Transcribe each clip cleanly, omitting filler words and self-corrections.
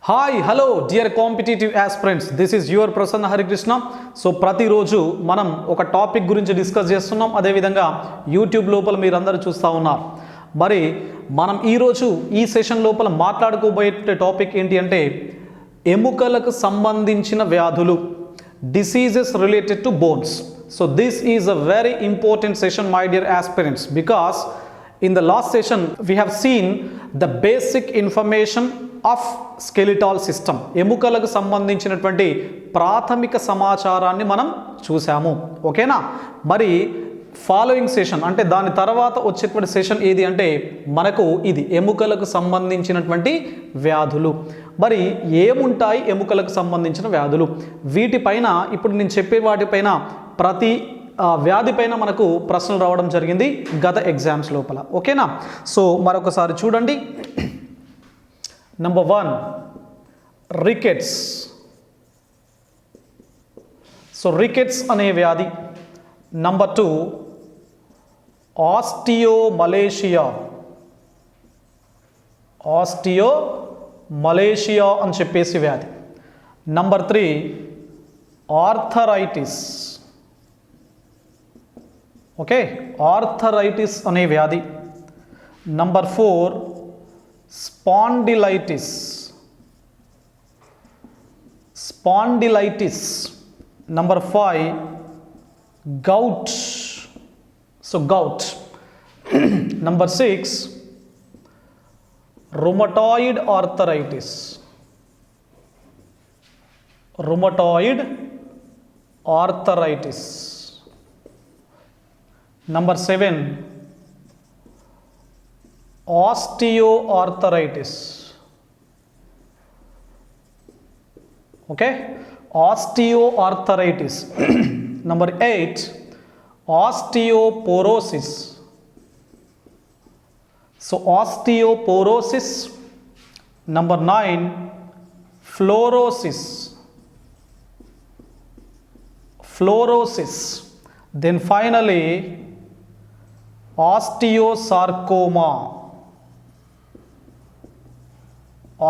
Hi hello dear competitive aspirants, this is your Prasanna Harikrishna. So ప్రతిరోజు మనం ఒక టాపిక్ గురించి డిస్కస్ చేస్తున్నాం. అదేవిధంగా యూట్యూబ్ లోపల మీరందరూ చూస్తూ ఉన్నారు. మరి మనం ఈరోజు ఈ సెషన్ లోపల మాట్లాడుకోబోయే టాపిక్ ఏంటి అంటే ఎముకలకు సంబంధించిన వ్యాధులు, diseases related to bones. So this is a very important session my dear aspirants, because in the last session we have seen the basic information of skeletal system. ఎముకలకు సంబంధించినటువంటి ప్రాథమిక సమాచారాన్ని మనం చూసాము. ఓకేనా? మరి ఫాలోయింగ్ సెషన్ అంటే దాని తర్వాత వచ్చేటువంటి సెషన్ ఏది అంటే మనకు ఇది ఎముకలకు సంబంధించినటువంటి వ్యాధులు. మరి ఏముంటాయి ఎముకలకు సంబంధించిన వ్యాధులు? వీటిపైన ఇప్పుడు నేను చెప్పే వాటిపైన ప్రతి వ్యాధి పైన మనకు ప్రశ్నలు రావడం జరిగింది గత ఎగ్జామ్స్ లోపల. ఓకేనా? సో మరొకసారి చూడండి. Number 1 rickets. సో రికెట్స్ అనే వ్యాధి. Number 2 osteomalacia. ఆస్టియోమలేషియా అని చెప్పేసి వ్యాధి. Number 3 arthritis. ఓకే, ఆర్థరైటిస్ అనే వ్యాధి. Number 4 spondylitis. Spondylitis. Number 5 gout. So gout. Number 6 rheumatoid arthritis. Rheumatoid arthritis. Number 7 osteoarthritis. Okay, osteoarthritis. Number 8 osteoporosis. So osteoporosis. Number 9 fluorosis. Fluorosis. Then finally osteosarcoma.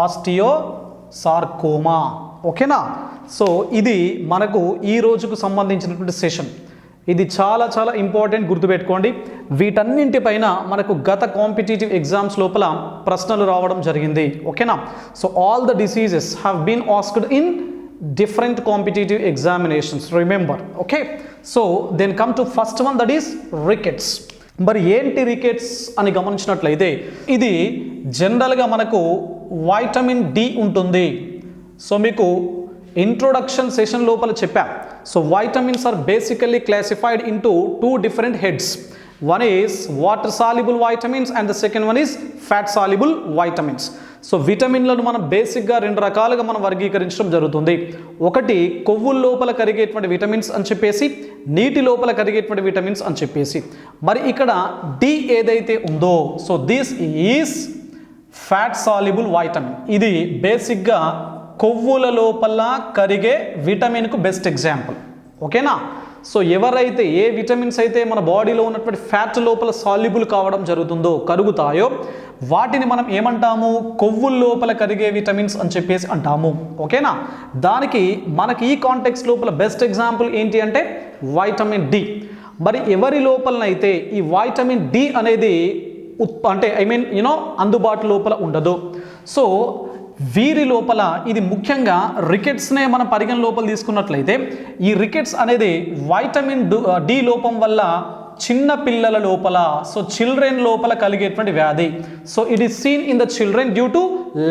Osteosarcoma. ఓకేనా? So ఇది మనకు ఈ రోజుకు సంబంధించినటువంటి session. ఇది చాలా చాలా ఇంపార్టెంట్, గుర్తుపెట్టుకోండి. వీటన్నింటిపైన మనకు గత కాంపిటేటివ్ ఎగ్జామ్స్ లోపల ప్రశ్నలు రావడం జరిగింది. ఓకేనా? So all the diseases have been asked in different competitive examinations, remember. Okay, so then come to first one, that is rickets. మరి ఏంటి రికెట్స్ అని గమనించినట్లయితే ఇది జనరల్గా మనకు వైటమిన్ డి ఉంటుంది. సో మీకు ఇంట్రొడక్షన్ సెషన్ లోపల చెప్పా. So vitamins are basically classified into 2 different heads. One is water soluble vitamins and the second one is fat soluble vitamins. So విటమిన్లను మనం బేసిక్గా 2 రకాలుగా మనం వర్గీకరించడం జరుగుతుంది. ఒకటి కొవ్వుల లోపల కరిగేటువంటి విటమిన్స్ అని చెప్పేసి, నీటి లోపల కరిగేటువంటి విటమిన్స్ అని చెప్పేసి. మరి ఇక్కడ డి ఏదైతే ఉందో, so this is fat soluble vitamin. ఇది బేసిక్గా కొవ్వుల లోపల కరిగే విటమిన్కు బెస్ట్ ఎగ్జాంపుల్. ఓకేనా? సో ఎవరైతే ఏ విటమిన్స్ అయితే మన బాడీలో ఉన్నటువంటి ఫ్యాట్ లోపల సాల్యుబుల్ కావడం జరుగుతుందో, కరుగుతాయో, వాటిని మనం ఏమంటాము? కొవ్వుల లోపల కరిగే విటమిన్స్ అని చెప్పేసి అంటాము. ఓకేనా? దానికి మనకి ఈ కాంటెక్స్ట్ లోపల బెస్ట్ ఎగ్జాంపుల్ ఏంటి అంటే వైటమిన్ డి. మరి ఎవరి లోపలనైతే ఈ వైటమిన్ డి అనేది అంటే అందుబాటు లోపల ఉండదు, సో వీరి లోపల ఇది ముఖ్యంగా రికెట్స్నే మనం పరిగణ లోపల తీసుకున్నట్లయితే ఈ రికెట్స్ అనేది వైటమిన్ డి లోపం వల్ల చిన్న పిల్లల లోపల, సో చిల్డ్రన్ లోపల కలిగేటువంటి వ్యాధి. So it is seen in the children due to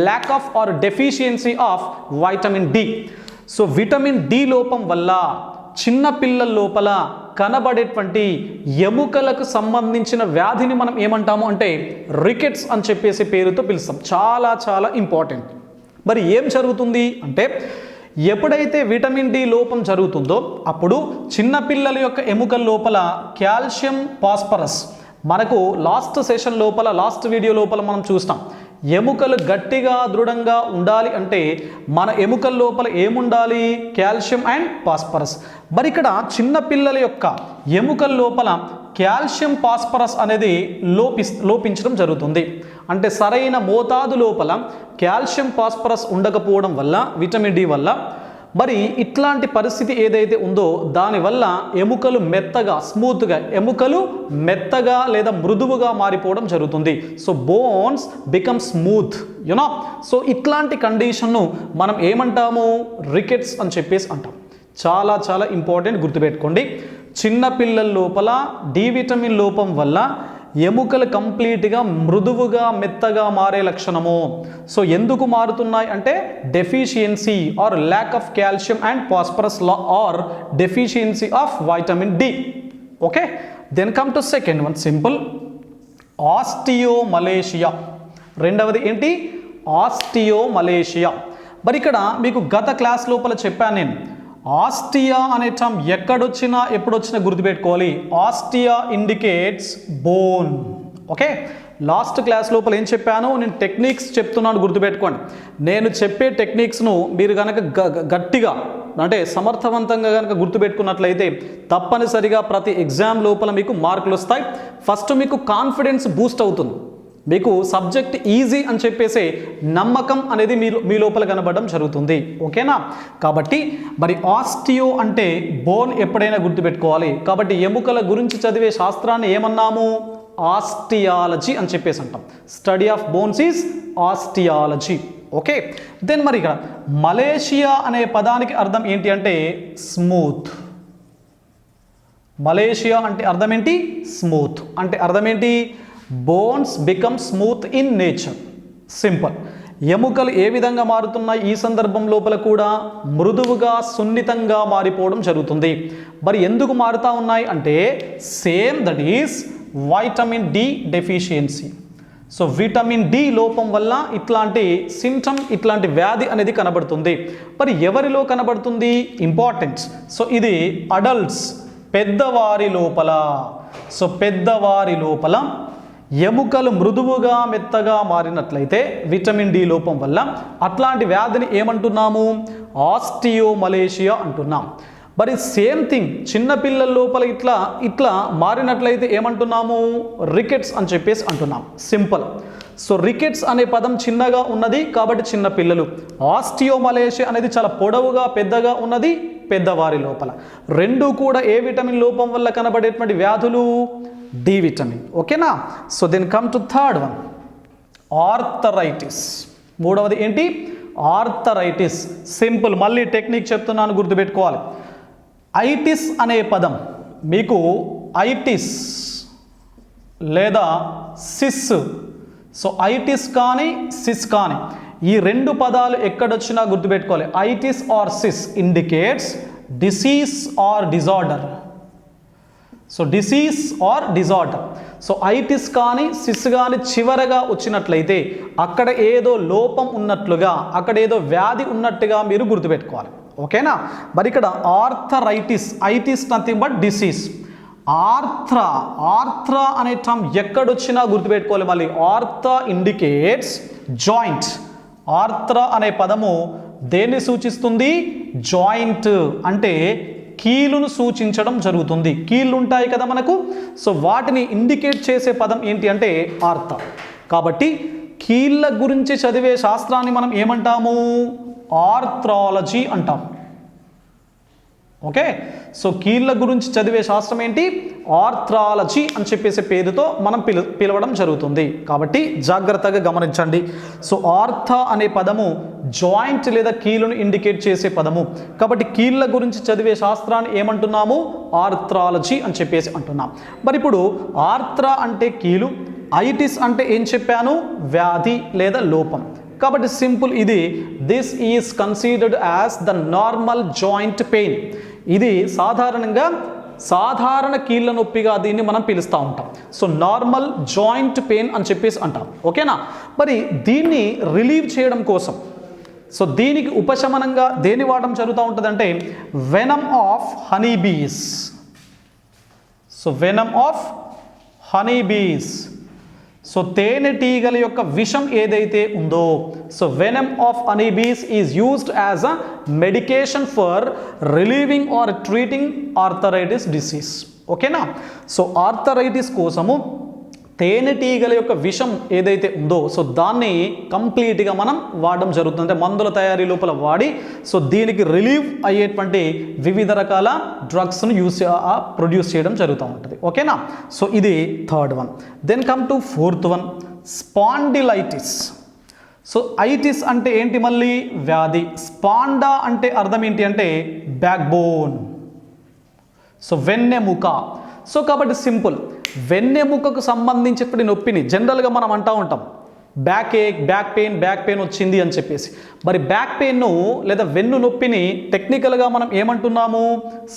lack of or deficiency of vitamin D. So vitamin D లోపం వల్ల చిన్న పిల్లల లోపల కనబడేటువంటి ఎముకలకు సంబంధించిన వ్యాధిని మనం ఏమంటాము అంటే రికెట్స్ అని చెప్పేసి పేరుతో పిలుస్తాం. చాలా చాలా ఇంపార్టెంట్. మరి ఏం జరుగుతుంది అంటే ఎప్పుడైతే విటమిన్ డి లోపం జరుగుతుందో అప్పుడు చిన్నపిల్లల యొక్క ఎముకల లోపల కాల్షియం, ఫాస్ఫరస్, మనకు లాస్ట్ సెషన్ లోపల లాస్ట్ వీడియో లోపల మనం చూస్తాం ఎముకలు గట్టిగా దృఢంగా ఉండాలి అంటే మన ఎముకల లోపల ఏముండాలి? Calcium and phosphorus. మరి ఇక్కడ చిన్న పిల్లల యొక్క ఎముకల లోపల కాల్షియం ఫాస్ఫరస్ అనేది లోపించడం జరుగుతుంది. అంటే సరైన మోతాదు లోపల కాల్షియం ఫాస్ఫరస్ ఉండకపోవడం వల్ల, విటమిన్ డి వల్ల మరి ఇట్లాంటి పరిస్థితి ఏదైతే ఉందో దానివల్ల ఎముకలు మెత్తగా, స్మూత్గా, ఎముకలు మెత్తగా లేదా మృదువుగా మారిపోవడం జరుగుతుంది. So bones become smooth, you know. So ఇట్లాంటి కండిషన్ను మనం ఏమంటాము? రికెట్స్ అని చెప్పేసి అంటాం. చాలా చాలా ఇంపార్టెంట్, గుర్తుపెట్టుకోండి. చిన్న పిల్లల లోపల డి విటమిన్ లోపం వల్ల ఎముకలు కంప్లీట్గా మృదువుగా మెత్తగా మారే లక్షణము. సో ఎందుకు మారుతున్నాయి అంటే deficiency or lack of calcium and phosphorus or deficiency of vitamin D. Okay, then come to second one, simple. Osteomalacia. రెండవది ఏంటి? ఆస్టియోమలేషియా. మరి ఇక్కడ మీకు గత క్లాస్ లోపల చెప్పాను నేను, ఆస్టియా అనే టర్మ్ ఎక్కడొచ్చినా ఎప్పుడొచ్చినా గుర్తుపెట్టుకోవాలి. Osteo indicates bone. Okay, last class లోపల ఏం చెప్పాను? నేను టెక్నిక్స్ చెప్తున్నాను, గుర్తుపెట్టుకోండి. నేను చెప్పే టెక్నిక్స్ను మీరు కనుక గట్టిగా అంటే సమర్థవంతంగా కనుక గుర్తుపెట్టుకున్నట్లయితే తప్పనిసరిగా ప్రతి ఎగ్జామ్ లోపల మీకు మార్కులు వస్తాయి. ఫస్ట్ మీకు కాన్ఫిడెన్స్ బూస్ట్ అవుతుంది, మీకు సబ్జెక్ట్ ఈజీ అని చెప్పేసి నమ్మకం అనేది మీ లోపల కనబడడం జరుగుతుంది. ఓకేనా? కాబట్టి మరి ఆస్టియో అంటే బోన్ ఎప్పుడైనా గుర్తుపెట్టుకోవాలి. కాబట్టి ఎముకల గురించి చదివే శాస్త్రాన్ని ఏమన్నాము? ఆస్టియాలజీ అని చెప్పేసి అంటాం. Study of bones is osteology. Okay, then మరి ఇక్కడ మలేషియా అనే పదానికి అర్థం ఏంటి అంటే స్మూత్. మలేషియా అంటే అర్థం ఏంటి? స్మూత్. అంటే అర్థం ఏంటి? Bones become smooth in nature. Simple. ఎముకలు ఏ విధంగా మారుతున్నాయి? ఈ సందర్భం లోపల కూడా మృదువుగా, సున్నితంగా మారిపోవడం జరుగుతుంది. మరి ఎందుకు మారుతూ ఉన్నాయి అంటే same, that is vitamin D deficiency. So vitamin D లోపం వల్ల ఇట్లాంటి సింటమ్, ఇట్లాంటి వ్యాధి అనేది కనబడుతుంది. మరి ఎవరిలో కనబడుతుంది? ఇంపార్టెంట్. సో ఇది అడల్ట్స్, పెద్దవారి లోపల. సో పెద్దవారి లోపల ఎముకలు మృదువుగా మెత్తగా మారినట్లయితే విటమిన్ డి లోపం వల్ల అట్లాంటి వ్యాధిని ఏమంటున్నాము? ఆస్టియోమలేషియా అంటున్నాం. మరి సేమ్ థింగ్ చిన్నపిల్లల లోపల ఇట్లా మారినట్లయితే ఏమంటున్నాము? రికెట్స్ అని చెప్పేసి అంటున్నాం. సింపుల్. సో రికెట్స్ అనే పదం చిన్నగా ఉన్నది కాబట్టి చిన్న పిల్లలు. ఆస్టియోమలేషియా అనేది చాలా పొడవుగా, పెద్దగా ఉన్నది పెద్దవారి లోపల. రెండు కూడా ఏ విటమిన్ లోపం వల్ల కనబడేటువంటి వ్యాధులు? D vitamin. ఓకేనా? So then come to third one, arthritis. మూడవది ఏంటి? ఆర్థరైటిస్. సింపుల్. మళ్ళీ టెక్నిక్ చెప్తున్నాను, గుర్తుపెట్టుకోవాలి. ఐటిస్ అనే పదం మీకు ఐటిస్ లేదా సిస్. సో ఐటిస్ కానీ సిస్ కానీ ఈ రెండు పదాలు ఎక్కడొచ్చినా గుర్తుపెట్టుకోవాలి. Itis or sis indicates disease or disorder. So disease or disorder. So itis కానీ సిస్ కానీ చివరగా వచ్చినట్లయితే అక్కడ ఏదో లోపం ఉన్నట్లుగా, అక్కడ ఏదో వ్యాధి ఉన్నట్టుగా మీరు గుర్తుపెట్టుకోవాలి. ఓకేనా? మరి ఇక్కడ arthritis, itis nothing but disease. Arthra అనే టర్మ్ ఎక్కడొచ్చినా గుర్తుపెట్టుకోవాలి. మళ్ళీ ఆర్థ ఇండికేట్స్ జాయింట్. ఆర్థ్రా అనే పదము దేన్ని సూచిస్తుంది? జాయింట్ అంటే కీలును సూచించడం జరుగుతుంది. కీళ్ళు ఉంటాయి కదా మనకు. సో వాటిని ఇండికేట్ చేసే పదం ఏంటి అంటే ఆర్థ. కాబట్టి కీళ్ళ గురించి చదివే శాస్త్రాన్ని మనం ఏమంటాము? ఆర్థ్రాలజీ అంటాం. ఓకే, సో కీళ్ళ గురించి చదివే శాస్త్రం ఏంటి? ఆర్థ్రాలజీ అని చెప్పేసే పేరుతో మనం పిలవడం జరుగుతుంది. కాబట్టి జాగ్రత్తగా గమనించండి. సో ఆర్థ అనే పదము జాయింట్ లేదా కీలును ఇండికేట్ చేసే పదము. కాబట్టి కీళ్ళ గురించి చదివే శాస్త్రాన్ని ఏమంటున్నాము? ఆర్థ్రాలజీ అని చెప్పేసి అంటున్నాం. మరి ఇప్పుడు ఆర్థ్ర అంటే కీలు, ఐటిస్ అంటే ఏం చెప్పాను? వ్యాధి లేదా లోపం. కాబట్టి సింపుల్. ఇది this is considered as the normal joint pain. ఇది సాధారణంగా సాధారణ కీళ్ళ నొప్పిగా దీన్ని మనం పిలుస్తూ ఉంటాం. సో నార్మల్ జాయింట్ పెయిన్ అని చెప్పేసి అంటాం. ఓకేనా? మరి దీన్ని రిలీవ్ చేయడం కోసం, సో దీనికి ఉపశమనంగా దేని వాడడం జరుగుతూ ఉంటుందంటే venom of honeybees. So venom of honeybees. So తేనెటీగల యొక్క విషం ఏదైతే ఉందో, so venom of honeybees is used as a medication for relieving or treating arthritis disease. ఓకేనా? సో ఆర్థరైటిస్ కోసము తేనెటీగల యొక్క విషం ఏదైతే ఉందో సో దాన్ని కంప్లీట్గా మనం వాడడం జరుగుతుంది, అంటే మందుల తయారీ లోపల వాడి సో దీనికి రిలీవ్ అయ్యేటువంటి వివిధ రకాల డ్రగ్స్ను ప్రొడ్యూస్ చేయడం జరుగుతూ ఉంటుంది. ఓకేనా? సో ఇది third one. Then come to fourth one, spondylitis. So itis అంటే ఏంటి? మళ్ళీ వ్యాధి. స్పాండా అంటే అర్థం ఏంటి అంటే బ్యాక్ బోన్, సో వెన్నెముక. సో కాబట్టి సింపుల్, వెన్నెముకకు సంబంధించినటువంటి నొప్పిని జనరల్గా మనం అంటూ ఉంటాం బ్యాక్ ఏక్, బ్యాక్ పెయిన్ వచ్చింది అని చెప్పేసి. మరి బ్యాక్ పెయిన్ను లేదా వెన్ను నొప్పిని టెక్నికల్గా మనం ఏమంటున్నాము?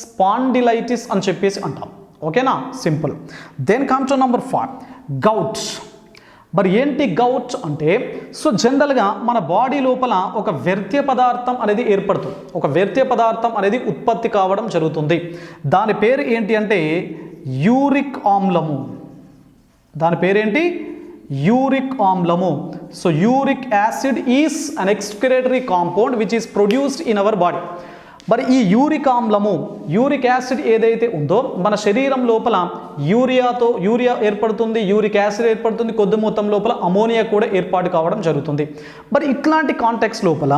స్పాండిలైటిస్ అని చెప్పేసి అంటాం. ఓకేనా? Simple. Then come to number 4, gout. మరి ఏంటి గౌట్ అంటే, సో జనరల్గా మన బాడీ లోపల ఒక వ్యర్థ పదార్థం అనేది ఏర్పడుతుంది, ఒక వ్యర్థ పదార్థం అనేది ఉత్పత్తి కావడం జరుగుతుంది. దాని పేరు ఏంటి అంటే యూరిక్ ఆమ్లము. దాని పేరేంటి? యూరిక్ ఆమ్లము. So uric acid is an excretory compound which is produced in our body. మరి ఈ యూరిక్ ఆమ్లము, యూరిక్ యాసిడ్ ఏదైతే ఉందో మన శరీరం లోపల యూరియా ఏర్పడుతుంది, యూరిక్ యాసిడ్ ఏర్పడుతుంది, కొద్ది మొత్తం లోపల అమోనియా కూడా ఏర్పాటు కావడం జరుగుతుంది. మరి ఇట్లాంటి కాంటెక్స్ లోపల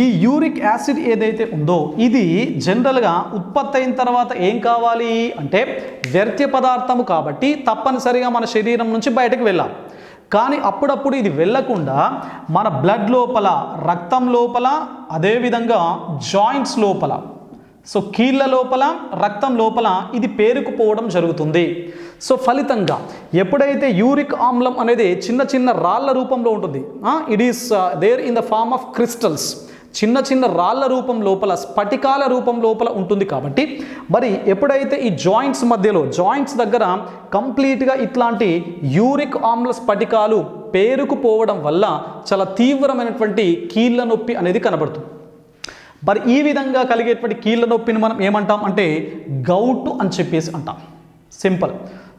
ఈ యూరిక్ యాసిడ్ ఏదైతే ఉందో ఇది జనరల్గా ఉత్పత్తి అయిన తర్వాత ఏం కావాలి అంటే వ్యర్థ పదార్థము, కాబట్టి తప్పనిసరిగా మన శరీరం నుంచి బయటకు వెళ్ళాలి. కానీ అప్పుడప్పుడు ఇది వెళ్ళకుండా మన బ్లడ్ లోపల, రక్తం లోపల, అదేవిధంగా జాయింట్స్ లోపల, సో కీళ్ళ లోపల, రక్తం లోపల ఇది పేరుకుపోవడం జరుగుతుంది. సో ఫలితంగా ఎప్పుడైతే యూరిక్ ఆమ్లం అనేది చిన్న చిన్న రాళ్ళ రూపంలో ఉంటుంది, it is there in the form of crystals, చిన్న చిన్న రాళ్ళ రూపం లోపల, స్ఫటికాల రూపం లోపల ఉంటుంది. కాబట్టి మరి ఎప్పుడైతే ఈ జాయింట్స్ మధ్యలో, జాయింట్స్ దగ్గర కంప్లీట్గా ఇట్లాంటి యూరిక్ ఆమ్ల స్ఫటికాలు పేరుకుపోవడం వల్ల చాలా తీవ్రమైనటువంటి కీళ్ళ నొప్పి అనేది కనబడుతుంది. మరి ఈ విధంగా కలిగేటువంటి కీళ్ళ నొప్పిని మనం ఏమంటాం అంటే గౌట్ అని చెప్పేసి అంటాం. సింపుల్.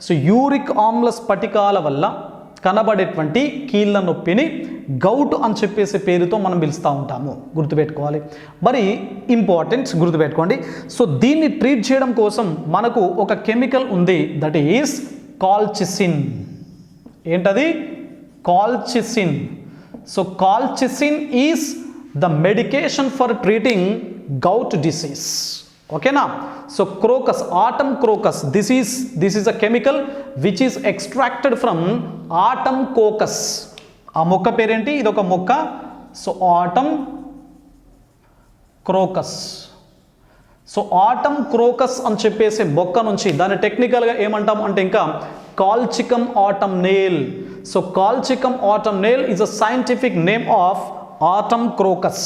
సో యూరిక్ ఆమ్ల స్ఫటికాల వల్ల కనబడేటువంటి కీళ్ళ నొప్పిని గౌట్ అని చెప్పేసి పేరుతో మనం పిలుస్తూ ఉంటాము. గుర్తుపెట్టుకోవాలి. మరి ఇంపార్టెంట్ గుర్తుపెట్టుకోండి. సో దీన్ని ట్రీట్ చేయడం కోసం మనకు ఒక కెమికల్ ఉంది, దట్ ఈస్ కాల్చిసిన్. ఏంటది? Colchicine. So colchicine is the medication for treating gout disease. ఓకేనా? So crocus, autumn crocus, this is a chemical which is extracted from autumn crocus. ఆ మొక్క పేరేంటి? ఇది ఒక మొక్క. So autumn crocus. So autumn crocus అని చెప్పేసి మొక్క నుంచి దాన్ని టెక్నికల్గా ఏమంటాం అంటే ఇంకా colchicum autumnale. So colchicum autumnale is a scientific name of autumn crocus.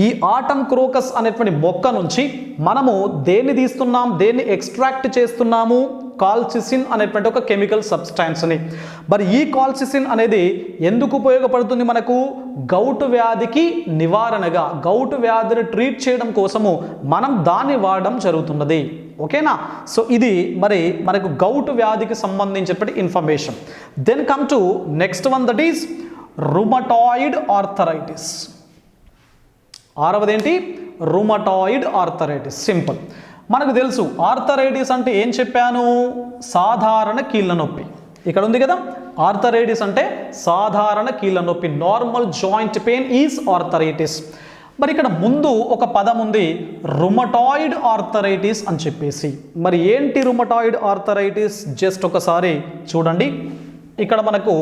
ఈ ఆటమ్ క్రోకస్ అనేటువంటి మొక్క నుంచి మనము దేన్ని తీస్తున్నాం, దేన్ని ఎక్స్ట్రాక్ట్ చేస్తున్నాము? కాల్చిసిన్ అనేటువంటి ఒక కెమికల్ సబ్స్టాన్స్ని. మరి ఈ కాల్చిసిన్ అనేది ఎందుకు ఉపయోగపడుతుంది మనకు? గౌటు వ్యాధికి నివారణగా, గౌటు వ్యాధిని ట్రీట్ చేయడం కోసము మనం దాన్ని వాడడం జరుగుతున్నది. ఓకేనా? సో ఇది మరి మనకు గౌటు వ్యాధికి సంబంధించినటువంటి information. Then come to next one, that is rheumatoid arthritis. ఆరవదేంటి? Rheumatoid arthritis. సింపుల్. మనకు తెలుసు ఆర్థరైటిస్ అంటే ఏం చెప్పాను? సాధారణ కీళ్ళ నొప్పి. ఇక్కడ ఉంది కదా, ఆర్థరైటిస్ అంటే సాధారణ కీళ్ళ నొప్పి, normal joint pain is arthritis. మరి ఇక్కడ ముందు ఒక పదం ఉంది రుమటాయిడ్ ఆర్థరైటిస్ అని చెప్పేసి. మరి ఏంటి రుమటాయిడ్ ఆర్థరైటిస్? జస్ట్ ఒకసారి చూడండి. ఇక్కడ మనకు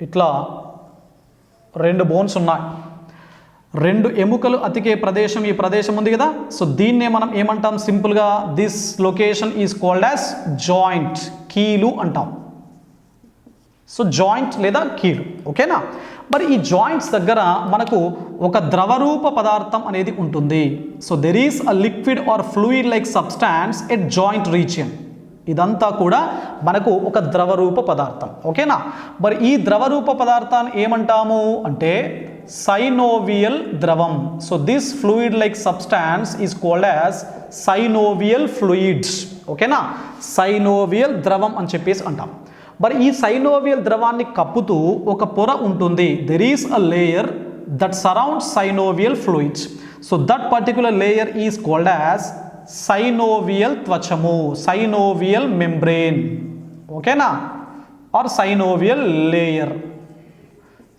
ఇట్లా రెండు బోన్స్ ఉన్నాయి, రెండు ఎముకలు అతికే ప్రదేశం ఈ ప్రదేశం ఉంది కదా. సో దీన్నే మనం ఏమంటాం సింపుల్గా? This location is called as joint, కీలు అంటాం. సో జాయింట్ లేదా కీలు. ఓకేనా? మరి ఈ జాయింట్స్ దగ్గర మనకు ఒక ద్రవరూప పదార్థం అనేది ఉంటుంది. So there is a liquid are fluid like substance at joint region. ఇదంతా కూడా మనకు ఒక ద్రవరూప పదార్థం. ఓకేనా? మరి ఈ ద్రవరూప పదార్థాన్ని ఏమంటాము అంటే సైనోవియల్ ద్రవం. So this fluid like substance is called as synovial fluids. ఓకేనా, సైనోవియల్ ద్రవం అని చెప్పేసి అంటాం. మరి ఈ సైనోవియల్ ద్రవాన్ని కప్పుతూ ఒక పొర ఉంటుంది. There is a layer that surrounds synovial fluids. So that particular layer is called as synovial త్వచము, సైనోవియల్ మెంబ్రెయిన్. ఓకేనా, or synovial layer.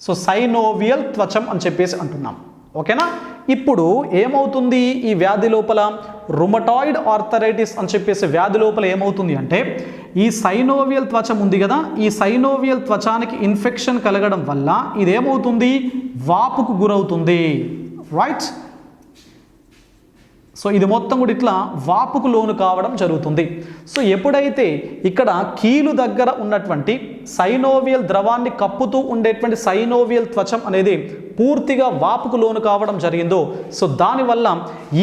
So synovial త్వచం అని చెప్పేసి అంటున్నాం. ఓకేనా, ఇప్పుడు ఏమవుతుంది ఈ వ్యాధి లోపల, రుమటాయిడ్ ఆర్థరైటిస్ అని చెప్పేసి వ్యాధి లోపల ఏమవుతుంది అంటే, ఈ సైనోవియల్ త్వచం ఉంది కదా, ఈ సైనోవియల్ త్వచానికి ఇన్ఫెక్షన్ కలగడం వల్ల ఇదేమవుతుంది, వాపుకు గురవుతుంది. రైట్, సో ఇది మొత్తం కూడా ఇట్లా వాపుకు లోను కావడం జరుగుతుంది. సో ఎప్పుడైతే ఇక్కడ కీలు దగ్గర ఉన్నటువంటి సైనోవియల్ ద్రవాన్ని కప్పుతూ ఉండేటువంటి సైనోవియల్ త్వచం అనేది పూర్తిగా వాపుకు లోను కావడం జరిగిందో, సో దానివల్ల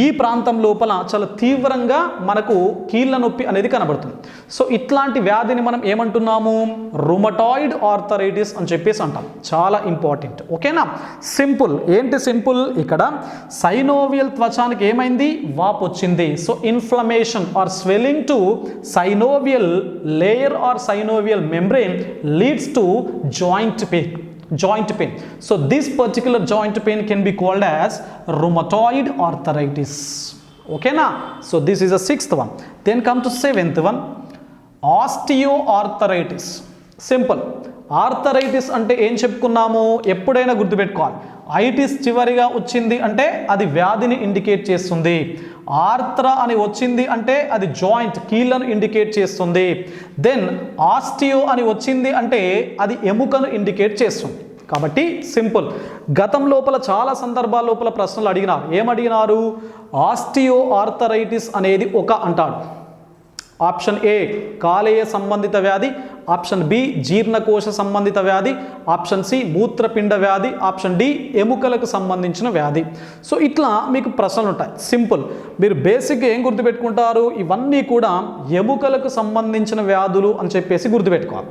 ఈ ప్రాంతం లోపల చాలా తీవ్రంగా మనకు కీళ్ళ నొప్పి అనేది కనబడుతుంది. సో ఇట్లాంటి వ్యాధిని మనం ఏమంటున్నాము, రుమటాయిడ్ ఆర్థరైటిస్ అని చెప్పేసి అంటాం. చాలా ఇంపార్టెంట్. ఓకేనా, సింపుల్. ఏంటి సింపుల్, ఇక్కడ సైనోవియల్ త్వచానికి ఏమైంది, వాపు వచ్చింది. So inflammation or swelling to synovial layer or synovial membrane leads to joint pain. So this particular joint pain can be called as rheumatoid arthritis. Okay na, so this is the sixth one. Then come to seventh one, osteoarthritis. Simple. Arthritis అంటే ఏం చెప్పుకున్నాము, ఎప్పుడైనా గుర్తుపెట్టుకోవాలి, ఐటిస్ చివరిగా వచ్చింది అంటే అది వ్యాధిని ఇండికేట్ చేస్తుంది. ఆర్థ్రా అని వచ్చింది అంటే అది జాయింట్, కీళ్ళను ఇండికేట్ చేస్తుంది. దెన్ ఆస్టియో అని వచ్చింది అంటే అది ఎముకను ఇండికేట్ చేస్తుంది. కాబట్టి సింపుల్. గతం లోపల చాలా సందర్భాల లోపల ప్రశ్నలు అడిగినారు. ఏమడిగినారు, ఆస్టియో ఆర్థరైటిస్ అనేది ఒక అంటాడు. ఆప్షన్ ఏ కాలేయ సంబంధిత వ్యాధి, ఆప్షన్ బి జీర్ణకోశ సంబంధిత వ్యాధి, ఆప్షన్ సి మూత్రపిండ వ్యాధి, ఆప్షన్ డి ఎముకలకు సంబంధించిన వ్యాధి. సో ఇట్లా మీకు ప్రశ్నలు ఉంటాయి. సింపుల్. మీరు బేసిక్గా ఏం గుర్తుపెట్టుకుంటారు, ఇవన్నీ కూడా ఎముకలకు సంబంధించిన వ్యాధులు అని చెప్పేసి గుర్తుపెట్టుకోవాలి.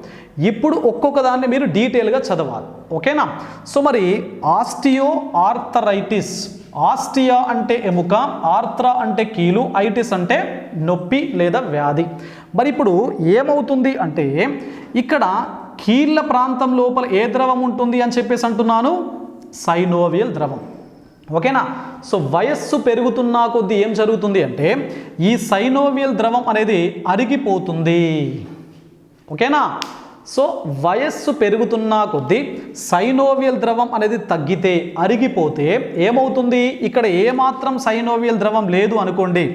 ఇప్పుడు ఒక్కొక్క దాన్ని మీరు డీటెయిల్గా చదవాలి. ఓకేనా, సో మరి ఆస్టియో ఆర్థరైటిస్, ఆస్టియా అంటే ఎముక, ఆర్థ్రా అంటే కీలు, ఐటిస్ అంటే నొప్పి లేదా వ్యాధి. మరి ఇప్పుడు ఏమవుతుంది అంటే, ఇక్కడ కీళ్ళ ప్రాంతం లోపల ఏ ద్రవం ఉంటుంది అని చెప్పేసి అంటున్నాను, సైనోవియల్ ద్రవం. ఓకేనా, సో వయస్సు పెరుగుతున్న కొద్దీ ఏం జరుగుతుంది అంటే ఈ సైనోవియల్ ద్రవం అనేది అరిగిపోతుంది. ఓకేనా, సో వయస్సు పెరుగుతున్న కొద్దీ సైనోవియల్ ద్రవం అనేది తగ్గితే, అరిగిపోతే ఏమవుతుంది, ఇక్కడ ఏమాత్రం సైనోవియల్ ద్రవం లేదు అనుకోండి.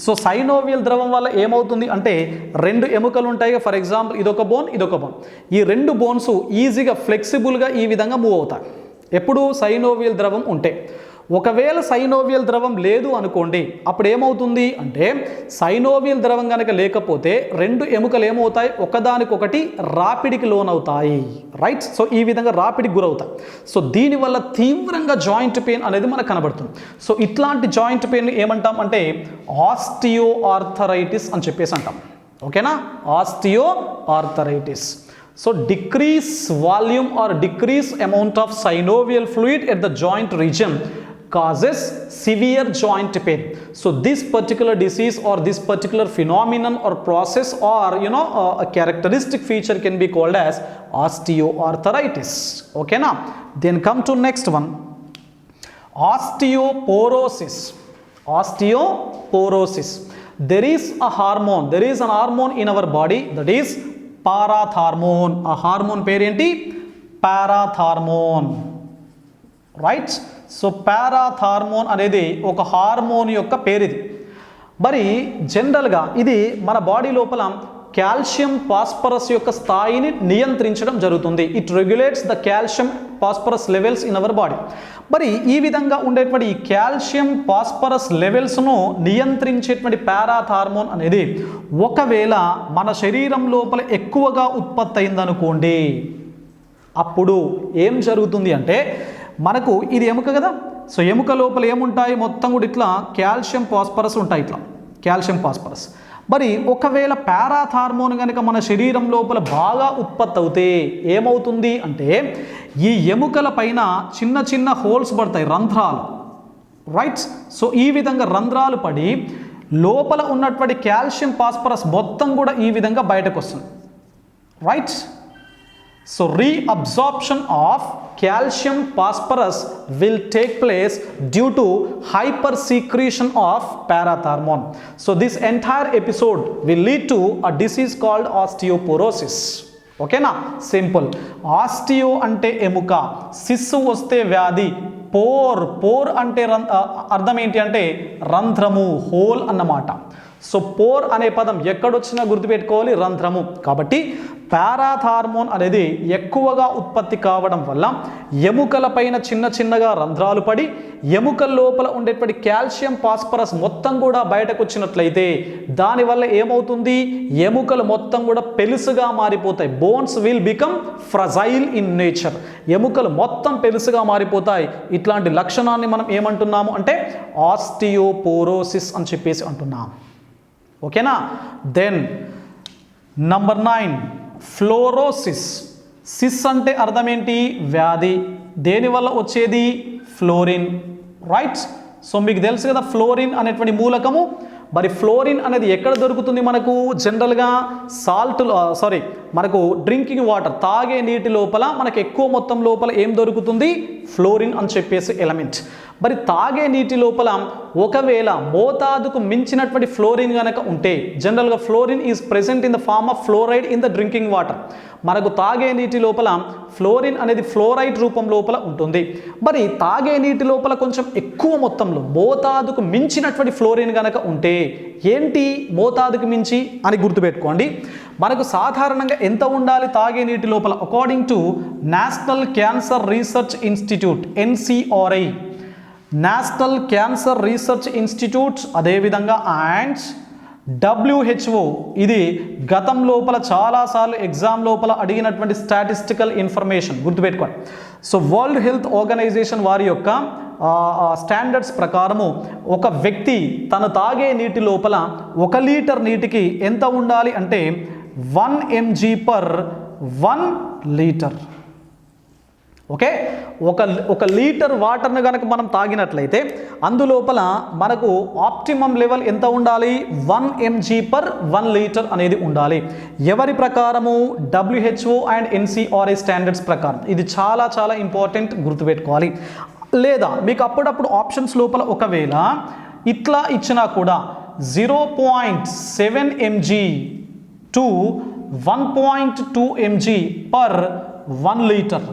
సో సైనోవియల్ ద్రవం వల్ల ఏమవుతుంది అంటే, రెండు ఎముకలు ఉంటాయి. ఫర్ ఎగ్జాంపుల్ ఇదొక బోన్, ఇదొక బోన్. ఈ రెండు బోన్స్ ఈజీగా ఫ్లెక్సిబుల్గా ఈ విధంగా మూవ్ అవుతాయి ఎప్పుడు సైనోవియల్ ద్రవం ఉంటే. ఒకవేళ సైనోవియల్ ద్రవం లేదు అనుకోండి, అప్పుడు ఏమవుతుంది అంటే సైనోవియల్ ద్రవం కనుక లేకపోతే రెండు ఎముకలు ఏమవుతాయి, ఒకదానికొకటి రాపిడికి లోనవుతాయి. రైట్, సో ఈ విధంగా రాపిడికి గురవుతాయి. సో దీనివల్ల తీవ్రంగా జాయింట్ పెయిన్ అనేది మనకు కనబడుతుంది. సో ఇట్లాంటి జాయింట్ పెయిన్ ఏమంటాం అంటే ఆస్టియో ఆర్థరైటిస్ అని చెప్పేసి అంటాం. ఓకేనా, osteo arthritis. So decrease volume or decrease amount of synovial fluid at the joint region causes severe joint pain. So this particular disease or this particular phenomenon or process or a characteristic feature can be called as osteoarthritis. Okay now, then come to next one, osteoporosis. Osteoporosis. There is a hormone, there is an hormone in our body, that is parathormone. ఆ hormone పేరేంటి, parathormone. Right, so parathormone అనేది ఒక hormone యొక్క పేరు. ఇది మరి జనరల్గా ఇది మన బాడీ లోపల కాల్షియం ఫాస్ఫరస్ యొక్క స్థాయిని నియంత్రించడం జరుగుతుంది. It regulates the calcium phosphorus levels in our body. మరి ఈ విధంగా ఉండేటువంటి ఈ కాల్షియం ఫాస్ఫరస్ లెవెల్స్ను నియంత్రించేటువంటి పారాథార్మోన్ అనేది ఒకవేళ మన శరీరం లోపల ఎక్కువగా ఉత్పత్తి అయిందనుకోండి, అప్పుడు ఏం జరుగుతుంది అంటే మనకు ఇది ఎముక కదా, సో ఎముక లోపల ఏముంటాయి, మొత్తం కూడా ఇట్లా కాల్షియం ఫాస్ఫరస్ ఉంటాయి, ఇట్లా కాల్షియం ఫాస్ఫరస్. మరి ఒకవేళ పారాథార్మోన్ కనుక మన శరీరం లోపల బాగా ఉత్పత్తి అవుతే ఏమవుతుంది అంటే ఈ ఎముకల పైన చిన్న చిన్న హోల్స్ పడతాయి, రంధ్రాలు, రైట్. సో ఈ విధంగా రంధ్రాలు పడి లోపల ఉన్నటువంటి కాల్షియం ఫాస్ఫరస్ మొత్తం కూడా ఈ విధంగా బయటకు వస్తుంది, right. So reabsorption of calcium phosphorus will take place due to hypersecretion of parathormone. So this entire episode will lead to a disease called osteoporosis. ఓకేనా, సింపుల్. ఆస్టియో అంటే ఎముక, సిస్సు వస్తే వ్యాధి, పోర్ అంటే అర్థం ఏంటి అంటే రంధ్రము, హోల్ అన్నమాట. సో పోర్ అనే పదం ఎక్కడొచ్చినా గుర్తుపెట్టుకోవాలి, రంధ్రము. కాబట్టి పారాథార్మోన్ అనేది ఎక్కువగా ఉత్పత్తి కావడం వల్ల ఎముకల పైన చిన్న చిన్నగా రంధ్రాలు పడి ఎముకల లోపల ఉండేటువంటి కాల్షియం ఫాస్ఫరస్ మొత్తం కూడా బయటకు వచ్చినట్లయితే దానివల్ల ఏమవుతుంది, ఎముకలు మొత్తం కూడా పెలుసుగా మారిపోతాయి. Bones will become fragile in nature. ఎముకలు మొత్తం పెలుసుగా మారిపోతాయి. ఇట్లాంటి లక్షణాన్ని మనం ఏమంటున్నాము అంటే ఆస్టియోపోరోసిస్ అని చెప్పేసి అంటున్నాం. ఓకేనా. Then number 9 fluorosis. సిస్ అంటే అర్థం ఏంటి, వ్యాధి. దేనివల్ల వచ్చేది, ఫ్లోరిన్, రైట్. సో మీకు తెలుసు కదా ఫ్లోరిన్ అనేటువంటి మూలకము. మరి ఫ్లోరిన్ అనేది ఎక్కడ దొరుకుతుంది మనకు, జనరల్గా మనకు డ్రింకింగ్ వాటర్, తాగే నీటి లోపల మనకు ఎక్కువ మొత్తం లోపల ఏం దొరుకుతుంది, ఫ్లోరిన్ అని చెప్పేసి ఎలిమెంట్. మరి తాగే నీటి లోపల ఒకవేళ మోతాదుకు మించినటువంటి ఫ్లోరిన్ కనుక ఉంటే, జనరల్గా fluorine is present in the form of fluoride in the drinking water. మనకు తాగే నీటి లోపల ఫ్లోరిన్ అనేది ఫ్లోరైడ్ రూపం లోపల ఉంటుంది. మరి తాగే నీటి లోపల కొంచెం ఎక్కువ మొత్తంలో మోతాదుకు మించినటువంటి ఫ్లోరిన్ కనుక ఉంటే ఏంటి, మోతాదుకు మించి అని గుర్తుపెట్టుకోండి. మనకు సాధారణంగా ఎంత ఉండాలి తాగే నీటి లోపల, according to national cancer research institute NCRI, national cancer research institute, అదేవిధంగా అండ్ WHO. ఇది గతం లోపల చాలాసార్లు ఎగ్జామ్ లోపల అడిగినటువంటి స్టాటిస్టికల్ ఇన్ఫర్మేషన్, గుర్తుపెట్టుకోండి. సో వరల్డ్ హెల్త్ ఆర్గనైజేషన్ వారి యొక్క స్టాండర్డ్స్ ప్రకారము ఒక వ్యక్తి తను తాగే నీటి లోపల 1 లీటర్ నీటికి ఎంత ఉండాలి అంటే 1 mg/1 లీటర్. ఓకే, ఒక లీటర్ వాటర్ను కనుక మనం తాగినట్లయితే అందులోపల మనకు ఆప్టిమమ్ లెవెల్ ఎంత ఉండాలి, 1 mg/1 లీటర్ అనేది ఉండాలి. ఎవరి ప్రకారము, WHO అండ్ NCRI స్టాండర్డ్స్ ప్రకారం. ఇది చాలా చాలా ఇంపార్టెంట్, గుర్తుపెట్టుకోవాలి. లేదా మీకు అప్పుడప్పుడు ఆప్షన్స్ లోపల ఒకవేళ ఇట్లా ఇచ్చినా కూడా 0.7 mg to 1.2 mg/1 litre.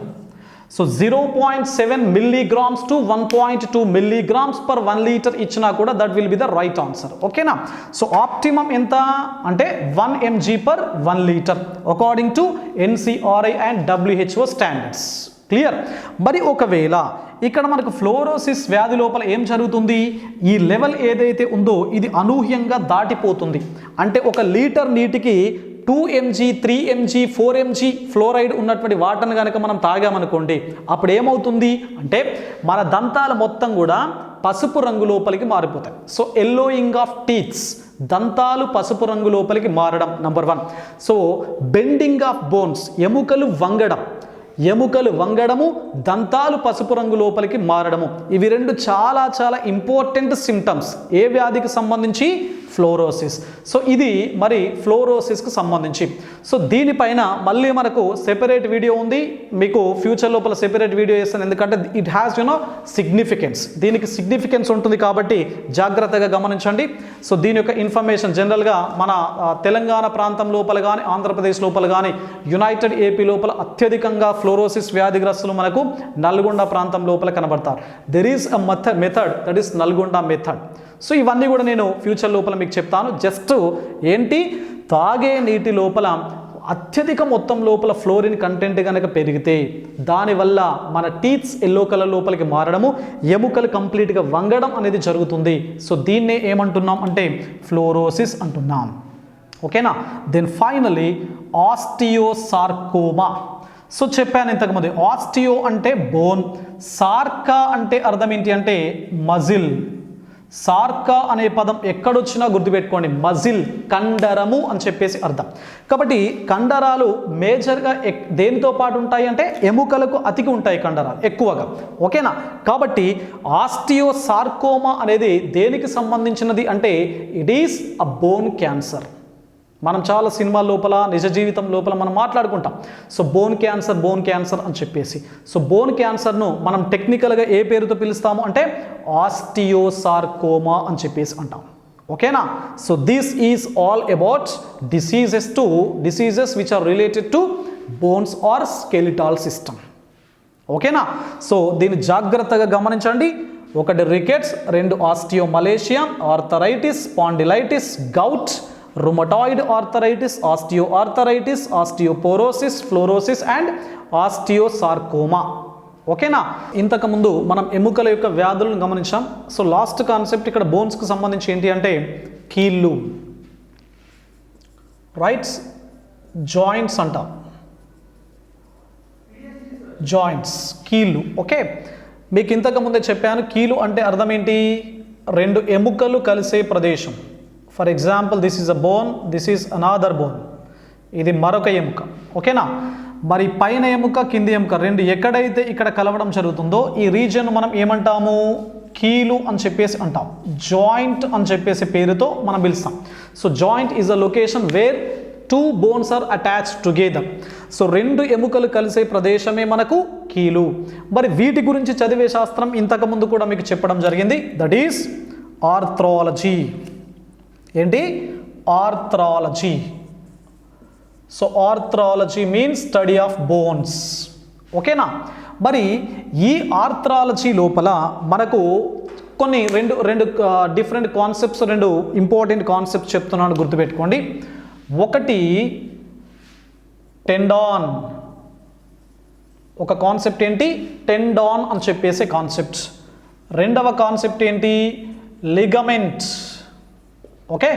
So 0.7 milligrams to 1.2 milligrams per 1 liter ఇచ్చినా కూడా that will be the right answer. ఓకేనా. సో ఆప్టిమమ్ ఎంత అంటే 1 mg/1 litre according to NCRI and WHO standards. Clear. మరి ఒకవేళ ఇక్కడ మనకు ఫ్లోరోసిస్ వ్యాధి లోపల ఏం జరుగుతుంది, ఈ లెవెల్ ఏదైతే ఉందో ఇది అనూహ్యంగా దాటిపోతుంది. అంటే 1 లీటర్ నీటికి 2 mg 3 mg 4 mg ఫ్లోరైడ్ ఉన్నటువంటి వాటర్ని కనుక మనం తాగామనుకోండి, అప్పుడు ఏమవుతుంది అంటే మన దంతాలు మొత్తం కూడా పసుపు రంగు లోపలికి మారిపోతాయి. సో ఎల్లోయింగ్ ఆఫ్ టీత్స్, దంతాలు పసుపు రంగు లోపలికి మారడం number 1. So bending of bones, ఎముకలు వంగడము, దంతాలు పసుపు రంగు లోపలికి మారడము. ఇవి 2 చాలా చాలా ఇంపార్టెంట్ సిమ్టమ్స్. ఏ వ్యాధికి సంబంధించి, ఫ్లోరోసిస్. సో ఇది మరి ఫ్లోరోసిస్కి సంబంధించి. సో దీనిపైన మళ్ళీ మనకు సెపరేట్ వీడియో ఉంది, మీకు ఫ్యూచర్ లోపల సెపరేట్ వీడియో చేస్తాను. ఎందుకంటే ఇట్ హ్యాస్ సిగ్నిఫికెన్స్, దీనికి సిగ్నిఫికెన్స్ ఉంటుంది కాబట్టి జాగ్రత్తగా గమనించండి. సో దీని యొక్క ఇన్ఫర్మేషన్ జనరల్గా మన తెలంగాణ ప్రాంతం లోపల కానీ, ఆంధ్రప్రదేశ్ లోపల కానీ, యునైటెడ్ AP లోపల అత్యధికంగా ఫ్లోరోసిస్ వ్యాధిగ్రస్తులు మనకు నల్గొండ ప్రాంతం లోపల కనబడతారు. There is a method that is Nalgonda method. So ఇవన్నీ కూడా నేను ఫ్యూచర్ లోపల మీకు చెప్తాను. జస్ట్ ఏంటి, తాగే నీటి లోపల అత్యధిక మొత్తం లోపల ఫ్లోరిన్ కంటెంట్ కనుక పెరిగితే దానివల్ల మన టీత్స్ ఎల్లో కలర్ లోపలికి మారడము, ఎముకలు కంప్లీట్గా వంగడం అనేది జరుగుతుంది. సో దీన్నే ఏమంటున్నాం అంటే ఫ్లోరోసిస్ అంటున్నాం. ఓకేనా. Then finally osteosarcoma. సో చెప్పాను ఇంతకుముందు, ఆస్టియో అంటే బోన్, సార్కా అంటే అర్థం ఏంటి అంటే మజిల్. సార్కా అనే పదం ఎక్కడొచ్చినా గుర్తుపెట్టుకోండి, మజిల్ కండరము అని చెప్పేసి అర్థం. కాబట్టి కండరాలు మేజర్గా దేనితో పాటు ఉంటాయి అంటే ఎముకలకు అతికి ఉంటాయి కండరాలు ఎక్కువగా, ఓకేనా. కాబట్టి ఆస్టియోసార్కోమా అనేది దేనికి సంబంధించినది అంటే it is a bone cancer. మనం చాలా సినిమాల లోపల నిజ జీవితం లోపల మనం మాట్లాడుకుంటాం. సో బోన్ క్యాన్సర్ అని చెప్పేసి. సో బోన్ క్యాన్సర్ను మనం టెక్నికల్గా ఏ పేరుతో పిలుస్తాము అంటే ఆస్టియోసార్కోమా అని చెప్పేసి అంటాం, ఓకేనా. So this is all about diseases which are related to bones or skeletal system, ఓకేనా. సో దీన్ని జాగ్రత్తగా గమనించండి. 1 rickets, 2 osteomalacia, arthritis, spondylitis, gout, rheumatoid arthritis, osteoarthritis, osteoporosis, fluorosis and osteosarcoma, ఓకేనా. ఇంతకుముందు మనం ఎముకల యొక్క వ్యాధులను గమనించాం. సో లాస్ట్ కాన్సెప్ట్ ఇక్కడ బోన్స్కి సంబంధించి ఏంటి అంటే కీళ్ళు, రైట్స్, జాయింట్స్ అంటాం, జాయింట్స్, కీళ్ళు, ఓకే. మీకు ఇంతకుముందే చెప్పాను కీలు అంటే అర్థం ఏంటి, 2 ఎముకలు కలిసే ప్రదేశం. For example this is a bone, this is another bone, ఇది మరొక ఎముక, ఓకేనా. మరి పైన ఎముక కింది ఎముక 2 ఎక్కడైతే ఇక్కడ కలవడం జరుగుతుందో ఈ రీజియన్ మనం ఏమంటాము, కీలు అని చెప్పేసి అంటాం, జాయింట్ అని చెప్పేసి పేరుతో మనం పిలుస్తాం. So joint is a location where 2 bones are attached together. So 2 ఎముకలు కలిసే ప్రదేశమే మనకు కీలు. మరి వీటి గురించి చదివే శాస్త్రం ఇంతకుముందు కూడా మీకు చెప్పడం జరిగింది, దట్ ఈస్ ఆర్థ్రాలజీ. ఏంటి, arthrology. So arthrology means study of bones, ఓకేనా. మరి ఈ ఆర్థ్రాలజీ లోపల మనకు కొన్ని రెండు డిఫరెంట్ కాన్సెప్ట్స్, 2 ఇంపార్టెంట్ కాన్సెప్ట్స్ చెప్తున్నాను గుర్తుపెట్టుకోండి. ఒకటి టెండాన్, ఒక కాన్సెప్ట్ ఏంటి టెండాన్ అని చెప్పేసే కాన్సెప్ట్. రెండవ కాన్సెప్ట్ ఏంటి లిగమెంట్, ఓకే.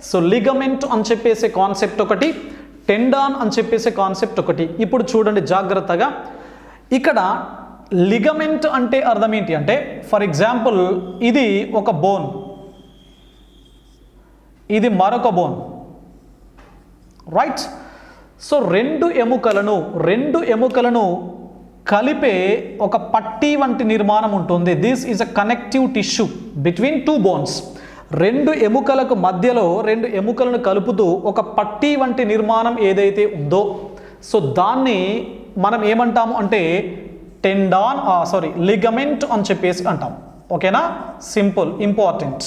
సో లిగమెంట్ అని చెప్పేసే కాన్సెప్ట్ ఒకటి, టెండాన్ అని చెప్పేసే కాన్సెప్ట్ ఒకటి. ఇప్పుడు చూడండి జాగ్రత్తగా, ఇక్కడ లిగమెంట్ అంటే అర్థం ఏంటి అంటే ఫర్ ఎగ్జాంపుల్ ఇది ఒక బోన్, ఇది మరొక బోన్, రైట్. సో 2 ఎముకలను కలిపే ఒక పట్టీ వంటి నిర్మాణం ఉంటుంది. This is a connective tissue between 2 bones. 2 ఎముకలకు మధ్యలో 2 ఎముకలను కలుపుతూ ఒక పట్టీ వంటి నిర్మాణం ఏదైతే ఉందో సో దాన్ని మనం ఏమంటాము అంటే టెండాన్ లిగమెంట్ అని చెప్పేసి అంటాం, ఓకేనా. Simple, important.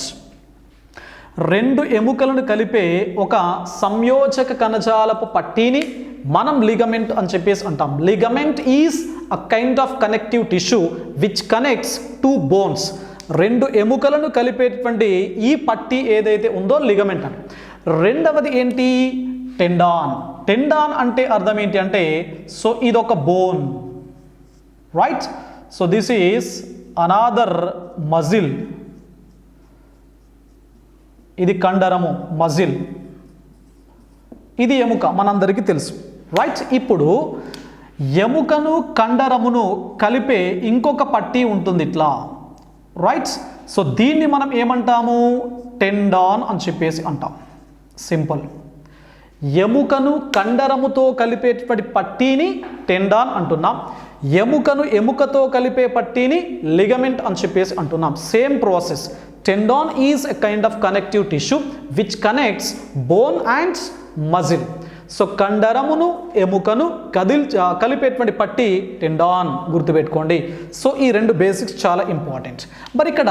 2 ఎముకలను కలిపే ఒక సంయోజక కణజాలపు పట్టీని మనం లిగమెంట్ అని చెప్పేసి అంటాం. Ligament is a kind of connective tissue which connects 2 bones. 2 ఎముకలను కలిపేటువంటి ఈ పట్టీ ఏదైతే ఉందో లిగమెంట్ అని. రెండవది ఏంటి టెండాన్. టెండాన్ అంటే అర్థం ఏంటి అంటే సో ఇదొక bone, right. So this is another muscle, ఇది కండరము మజిల్, ఇది ఎముక మనందరికీ తెలుసు, రైట్. ఇప్పుడు ఎముకను కండరమును కలిపే ఇంకొక పట్టీ ఉంటుంది ఇట్లా, రైట్. సో దీన్ని మనం ఏమంటాము టెండాన్ అని చెప్పేసి అంటాం. సింపుల్. ఎముకను కండరముతో కలిపేటువంటి పట్టీని టెండాన్ అంటున్నాం, ఎముకను ఎముకతో కలిపే పట్టీని లిగమెంట్ అని చెప్పేసి అంటున్నాం. Same process. Tendon is a kind of connective tissue which connects bone and muscle. So కండరమును ఎముకను కలిపేటువంటి పట్టి టెండాన్ గుర్తుపెట్టుకోండి. సో ఈ 2 బేసిక్స్ చాలా ఇంపార్టెంట్. మరి ఇక్కడ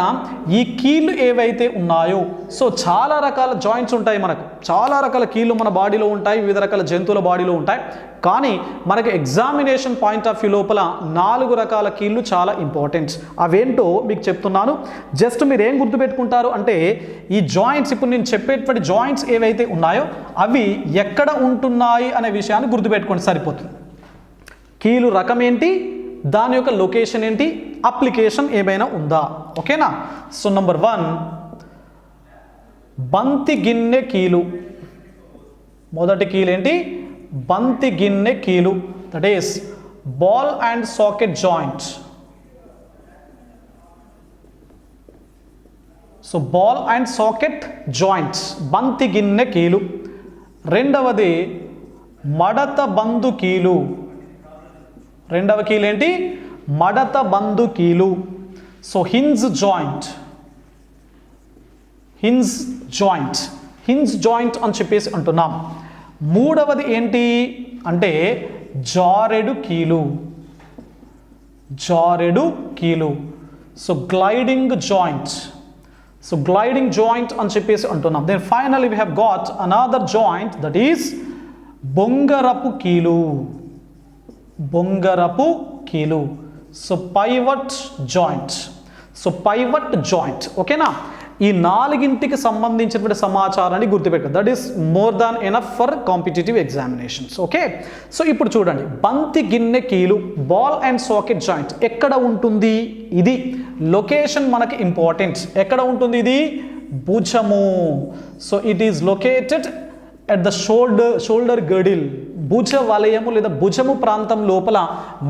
ఈ కీళ్ళు ఏవైతే ఉన్నాయో సో చాలా రకాల జాయింట్స్ ఉంటాయి, మనకు చాలా రకాల కీళ్ళు మన బాడీలో ఉంటాయి, వివిధ రకాల జంతువుల బాడీలో ఉంటాయి. కానీ మనకు ఎగ్జామినేషన్ పాయింట్ ఆఫ్ వ్యూ లోపల 4 రకాల కీళ్ళు చాలా ఇంపార్టెంట్. అవేంటో మీకు చెప్తున్నాను. జస్ట్ మీరు ఏం గుర్తుపెట్టుకుంటారు అంటే ఈ జాయింట్స్, ఇప్పుడు నేను చెప్పేటువంటి జాయింట్స్ ఏవైతే ఉన్నాయో అవి ఎక్కడ ఉంటున్నాయి అనే విషయాన్ని గుర్తుపెట్టుకోండి సరిపోతుంది. కీలు రకం ఏంటి, దాని యొక్క లొకేషన్ ఏంటి, అప్లికేషన్ ఏమైనా ఉందా, ఓకేనా. సో నంబర్ 1 బంతి గిన్నె కీలు. మొదటి కీలు ఏంటి బంతి గిన్నె కీలు, that is ball and socket joint. So ball and socket joints, బంతి గిన్నె కీలు. రెండవది మడత బందు కీలు. రెండవ కీలు ఏంటి? మడత బందు కీలు. So hinge joint, hinge joint, hinge joint అని చెప్పేసి అంటున్నాం. మూడవది ఏంటి అంటే జారెడు కీలు, జారెడు కీలు. So gliding joint, so gliding joint అని చెప్పేసి అంటున్నాం. Then finally we have got another joint that is బొంగరపు కీలు, బొంగరపు కీలు. So pivot joint, so pivot joint. ఓకేనా? ఈ నాలుగింటికి సంబంధించినటువంటి సమాచారాన్ని గుర్తుపెట్టాలి. That is more than enough for competitive examinations. Okay, so ఇప్పుడు చూడండి, బంతి గిన్నె కీలు, బాల్ అండ్ సాకెట్ జాయింట్ ఎక్కడ ఉంటుంది? ఇది లొకేషన్ మనకి ఇంపార్టెంట్. ఎక్కడ ఉంటుంది ఇది? భుజము. So it is located at the shoulder girdle, భుజ వలయము లేదా భుజము ప్రాంతం లోపల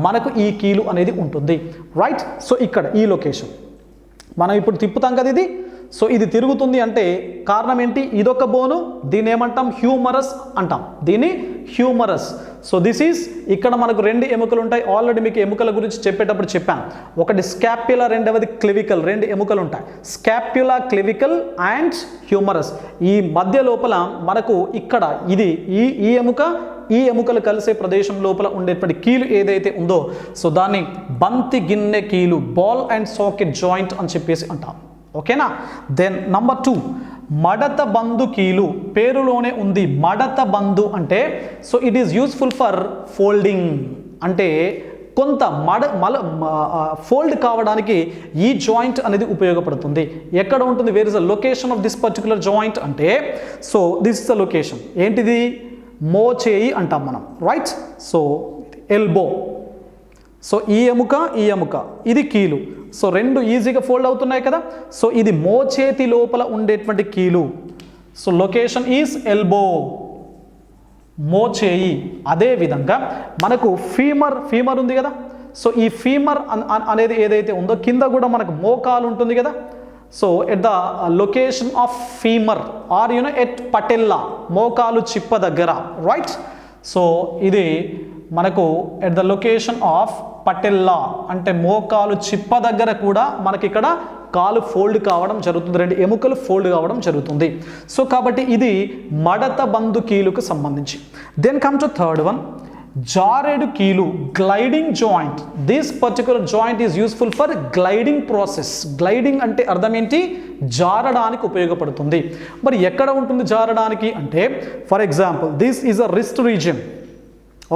మనకు ఈ కీలు అనేది ఉంటుంది. రైట్? సో ఇక్కడ ఈ లొకేషన్ మనం ఇప్పుడు తిప్పుతాం కదా ఇది. సో ఇది తిరుగుతుంది అంటే కారణం ఏంటి? ఇదొక బోను, దీన్ని ఏమంటాం? హ్యూమరస్ అంటాం, దీన్ని హ్యూమరస్. సో దిస్ ఈస్, ఇక్కడ మనకు రెండు ఎముకలు ఉంటాయి. ఆల్రెడీ మీకు ఎముకల గురించి చెప్పేటప్పుడు చెప్పాను. ఒకటి స్కాప్యులా, రెండవది క్లెవికల్. రెండు ఎముకలు ఉంటాయి, స్కాప్యులా, క్లెవికల్ అండ్ హ్యూమరస్. ఈ మధ్య లోపల మనకు ఇక్కడ ఇది ఈ ఎముక, ఈ ఎముకలు కలిసే ప్రదేశం లోపల ఉండేటువంటి కీలు ఏదైతే ఉందో సో దాన్ని బంతి గిన్నె కీలు, బాల్ అండ్ సాకెట్ జాయింట్ అని చెప్పేసి అంటాం. ఓకేనా? దెన్ నంబర్ 2 మడత బందు కీలు. పేరులోనే ఉంది మడత బందు అంటే so it is useful for folding, అంటే కొంత ఫోల్డ్ కావడానికి ఈ జాయింట్ అనేది ఉపయోగపడుతుంది. ఎక్కడ ఉంటుంది? Where is the location of this particular joint అంటే so this is the location. ఏంటిది? మోచేయి అంటాం మనం. రైట్? So elbow. సో ఈ ఎముక, ఈ ఎముక, ఇది కీలు. సో రెండు ఈజీగా ఫోల్డ్ అవుతున్నాయి కదా. సో ఇది మోచేతి లోపల ఉండేటువంటి కీలు. సో లొకేషన్ ఈజ్ ఎల్బో, మోచేయి. అదేవిధంగా మనకు ఫీమర్ ఉంది కదా. సో ఈ ఫీమర్ అనేది ఏదైతే ఉందో కింద కూడా మనకు మోకాలు ఉంటుంది కదా. So at the location of femur or at patella, మోకాలు చిప్ప దగ్గర. రైట్? సో ఇది మనకు at the location of patella అంటే మోకాలు చిప్ప దగ్గర కూడా మనకి ఇక్కడ కాలు ఫోల్డ్ కావడం జరుగుతుంది, రెండు ఎముకలు ఫోల్డ్ కావడం జరుగుతుంది. సో కాబట్టి ఇది మడత బందు కీలుకు సంబంధించి. Then come to third one, జారెడు కీలు, gliding joint. This particular joint is useful for gliding process. Gliding అంటే అర్థం ఏంటి? జారడానికి ఉపయోగపడుతుంది. మరి ఎక్కడ ఉంటుంది జారడానికి అంటే for example this is a wrist region.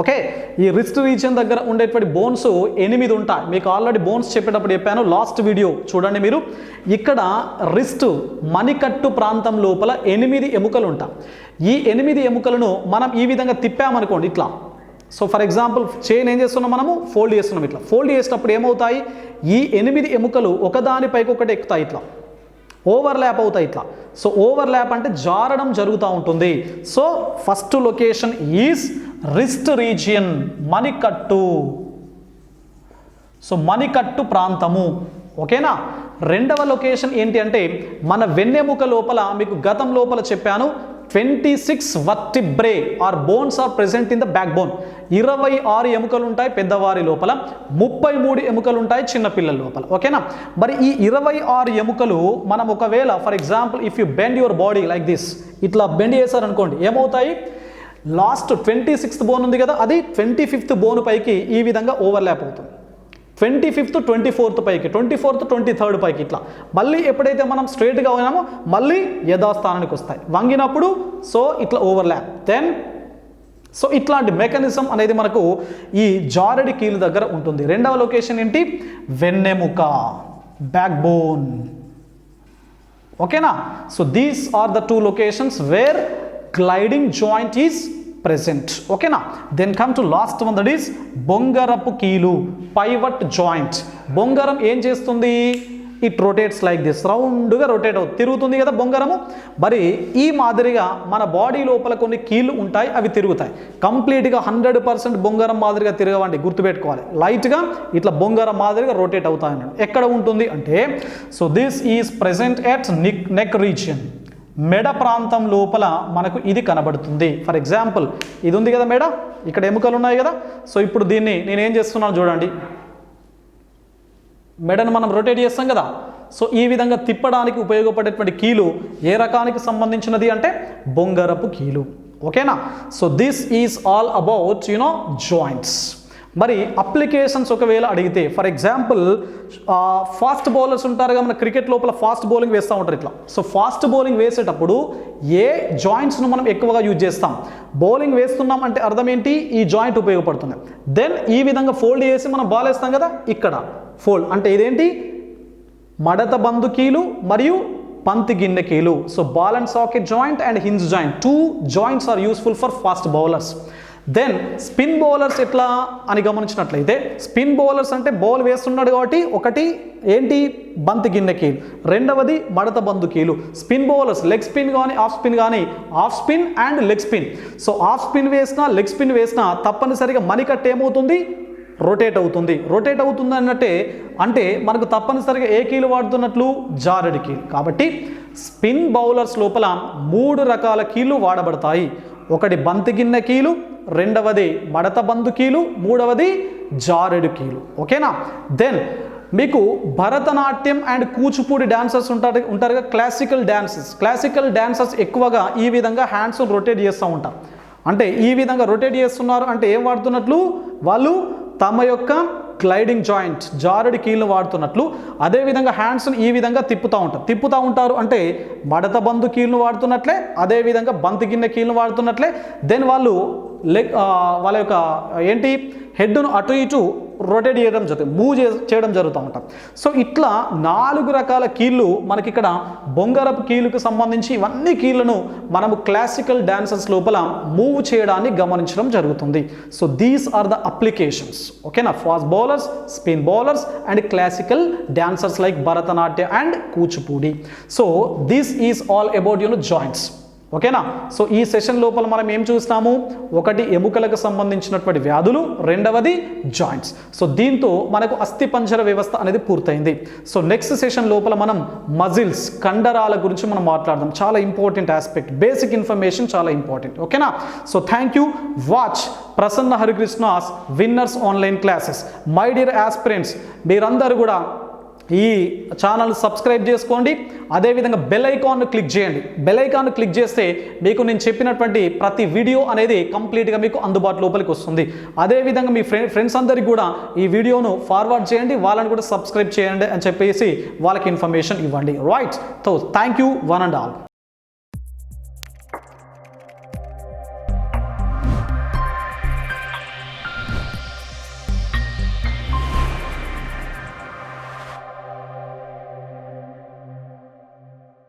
Okay, ఈ రిస్ట్ రీజియన్ దగ్గర ఉండేటువంటి బోన్స్ 8 ఉంటాయి. మీకు ఆల్రెడీ బోన్స్ చెప్పేటప్పుడు చెప్పాను, లాస్ట్ వీడియో చూడండి మీరు. ఇక్కడ రిస్ట్ మణికట్టు ప్రాంతం లోపల 8 ఎముకలు ఉంటాయి. ఈ 8 ఎముకలను మనం ఈ విధంగా తిప్పామనుకోండి ఇట్లా. సో ఫర్ ఎగ్జాంపుల్ చైన్ ఏం చేస్తున్నాం మనము? ఫోల్డ్ చేస్తున్నాం. ఇట్లా ఫోల్డ్ చేసినప్పుడు ఏమవుతాయి? ఈ 8 ఎముకలు ఒకదానిపైకి ఒకటి ఎక్కుతాయి, ఇట్లా ఓవర్లాప్ అవుతాయి ఇట్లా. సో ఓవర్లాప్ అంటే జారడం జరుగుతూ ఉంటుంది. So first location is wrist region, మణికట్టు. సో మణికట్టు ప్రాంతము. ఓకేనా? రెండవ లొకేషన్ ఏంటి అంటే మన వెన్నెముక లోపల మీకు గతం లోపల చెప్పాను 26 vertebrae or bones are present in the back bone. 26 ఎముకలు ఉంటాయి పెద్దవారి లోపల, 33 ఎముకలు ఉంటాయి చిన్నపిల్లల లోపల. ఓకేనా? మరి ఈ 26 ఎముకలు మనం ఒకవేళ for example if you bend your body like this, ఇట్లా బెండ్ చేశారనుకోండి ఏమవుతాయి? లాస్ట్ 26th బోన్ ఉంది కదా, అది 25th బోన్ పైకి ఈ విధంగా ఓవర్లాప్ అవుతుంది. 25th 24th పైకి, 24th 23rd పైకి, ఇట్లా మళ్ళీ ఎప్పుడైతే మనం స్ట్రైట్గా ఉన్నామో మళ్ళీ యథాస్థానానికి వస్తాయి. వంగినప్పుడు సో ఇట్లా ఓవర్లాప్. దెన్ సో ఇట్లాంటి మెకానిజం అనేది మనకు ఈ జారెడి కీలు దగ్గర ఉంటుంది. రెండవ లొకేషన్ ఏంటి? వెన్నెముక, బ్యాక్ బోన్. ఓకేనా? So these are the 2 locations where gliding joint is present. ఓకేనా? Then come to last one, that is బొంగరపు కీలు, పైవట్ జాయింట్. బొంగరం ఏం చేస్తుంది? ఇట్ రొటేట్స్ లైక్ దిస్, రౌండ్గా రొటేట్ అవుతుంది, తిరుగుతుంది కదా బొంగరము. మరి ఈ మాదిరిగా మన బాడీ లోపల కొన్ని కీళ్ళు ఉంటాయి, అవి తిరుగుతాయి. కంప్లీట్గా 100% బొంగరం మాదిరిగా తిరగవండి, గుర్తుపెట్టుకోవాలి. లైట్గా ఇట్లా బొంగరం మాదిరిగా రొటేట్ అవుతాయి అన్నాడు. ఎక్కడ ఉంటుంది అంటే, so this is present at neck region, మెడ ప్రాంతం లోపల మనకు ఇది కనబడుతుంది. ఫర్ ఎగ్జాంపుల్ ఇది ఉంది కదా మెడ, ఇక్కడ ఎముకలు ఉన్నాయి కదా. సో ఇప్పుడు దీన్ని నేనేం చేస్తున్నాను చూడండి, మెడను మనం రొటేట్ చేస్తాం కదా. సో ఈ విధంగా తిప్పడానికి ఉపయోగపడేటువంటి కీలు ఏ రకానికి సంబంధించినది అంటే బొంగరపు కీలు. ఓకేనా. So this is all about joints. మరి అప్లికేషన్స్ ఒకవేళ అడిగితే, ఫర్ ఎగ్జాంపుల్ ఫాస్ట్ బౌలర్స్ ఉంటారు కదా, మన క్రికెట్ లోపల ఫాస్ట్ బౌలింగ్ వేస్తూ ఉంటారు ఇట్లా. సో ఫాస్ట్ బౌలింగ్ వేసేటప్పుడు ఏ జాయింట్స్ను మనం ఎక్కువగా యూజ్ చేస్తాం? బౌలింగ్ వేస్తున్నాం అంటే అర్థం ఏంటి, ఈ జాయింట్ ఉపయోగపడుతుంది. దెన్ ఈ విధంగా ఫోల్డ్ చేసి మనం బాల్ వేస్తాం కదా, ఇక్కడ ఫోల్డ్ అంటే ఇదేంటి, మడత బందు కీలు మరియు పంతి గిన్నె కీలు. So ball and socket joint and hinge joint, 2 joints are useful for fast bowlers. Then spin bowlers ఎట్లా అని గమనించినట్లయితే, స్పిన్ బౌలర్స్ అంటే బాల్ వేస్తున్నాడు కాబట్టి ఒకటి ఏంటి, బంతి గిన్నె కీలు, రెండవది మడత బందు కీలు. స్పిన్ బౌలర్స్ లెగ్ స్పిన్ కానీ ఆఫ్ స్పిన్ కానీ, of spin and leg spin. So of spin వేసినా లెగ్ స్పిన్ వేసినా తప్పనిసరిగా మణికట్టు ఏమవుతుంది, రొటేట్ అవుతుంది. రొటేట్ అవుతుంది అన్నట్టే అంటే మనకు తప్పనిసరిగా ఏ కీలు వాడుతున్నట్లు, జారెడ్ కీలు. కాబట్టి స్పిన్ బౌలర్స్ లోపల 3 రకాల కీళ్ళు వాడబడతాయి. ఒకటి బంతి గిన్నె కీలు, రెండవది మడత బందు కీలు, మూడవది జారెడు కీలు. ఓకేనా. దెన్ మీకు భరతనాట్యం అండ్ కూచిపూడి డాన్సర్స్ ఉంటారు కదా, క్లాసికల్ డాన్సర్స్ ఎక్కువగా ఈ విధంగా హ్యాండ్స్ రొటేట్ చేస్తూ ఉంటారు. అంటే ఈ విధంగా రొటేట్ చేస్తున్నారు అంటే ఏం వాడుతున్నట్లు, వాళ్ళు తమ యొక్క గ్లైడింగ్ జాయింట్ జారుడి కీళ్ళను వాడుతున్నట్లు. అదేవిధంగా హ్యాండ్స్ని ఈ విధంగా తిప్పుతూ ఉంటారు అంటే మడత బందు కీళ్ళను వాడుతున్నట్లే, అదేవిధంగా బంతి గిన్నె కీళ్ళను వాడుతున్నట్లే. దెన్ వాళ్ళు వాళ్ళ యొక్క ఏంటి, హెడ్ను అటు ఇటు రొటేట్ చేయడం జరుగుతుంది, మూవ్ చేయడం జరుగుతూ ఉంటాం. సో ఇట్లా 4 రకాల కీళ్ళు మనకి ఇక్కడ బొంగరపు కీలుకు సంబంధించి ఇవన్నీ కీళ్ళను మనము క్లాసికల్ డాన్సర్స్ లోపల మూవ్ చేయడాన్ని గమనించడం జరుగుతుంది. So these are the applications. ఓకేనా. Fast bowlers, spin bowlers and classical dancers like Bharatanatya and Kuchipudi. So this is all about joints. ఓకేనా. సో ఈ సెషన్ లోపల మనం ఏం చూస్తాము, ఒకటి ఎముకలకు సంబంధించినటువంటి వ్యాధులు, రెండవది జాయింట్స్. సో దీంతో మనకు అస్థిపంజర వ్యవస్థ అనేది పూర్తయింది. సో నెక్స్ట్ సెషన్ లోపల మనం మజిల్స్, కండరాల గురించి మనం మాట్లాడదాం. చాలా ఇంపార్టెంట్ ఆస్పెక్ట్, బేసిక్ ఇన్ఫర్మేషన్ చాలా ఇంపార్టెంట్. ఓకేనా. So thank you. Watch Prasanna Harikrishna's winners online classes. My dear aspirants, మీరందరూ కూడా ఈ ఛానల్ సబ్స్క్రైబ్ చేసుకోండి. అదేవిధంగా బెల్ ఐకాన్ను క్లిక్ చేయండి. బెల్ ఐకాన్ను క్లిక్ చేస్తే మీకు నేను చెప్పినటువంటి ప్రతి వీడియో అనేది కంప్లీట్గా మీకు అందుబాటు లోపలికి వస్తుంది. అదేవిధంగా మీ ఫ్రెండ్స్ అందరికీ కూడా ఈ వీడియోను ఫార్వర్డ్ చేయండి, వాళ్ళని కూడా సబ్స్క్రైబ్ చేయండి అని చెప్పేసి వాళ్ళకి ఇన్ఫర్మేషన్ ఇవ్వండి. Right. So thank you one and all.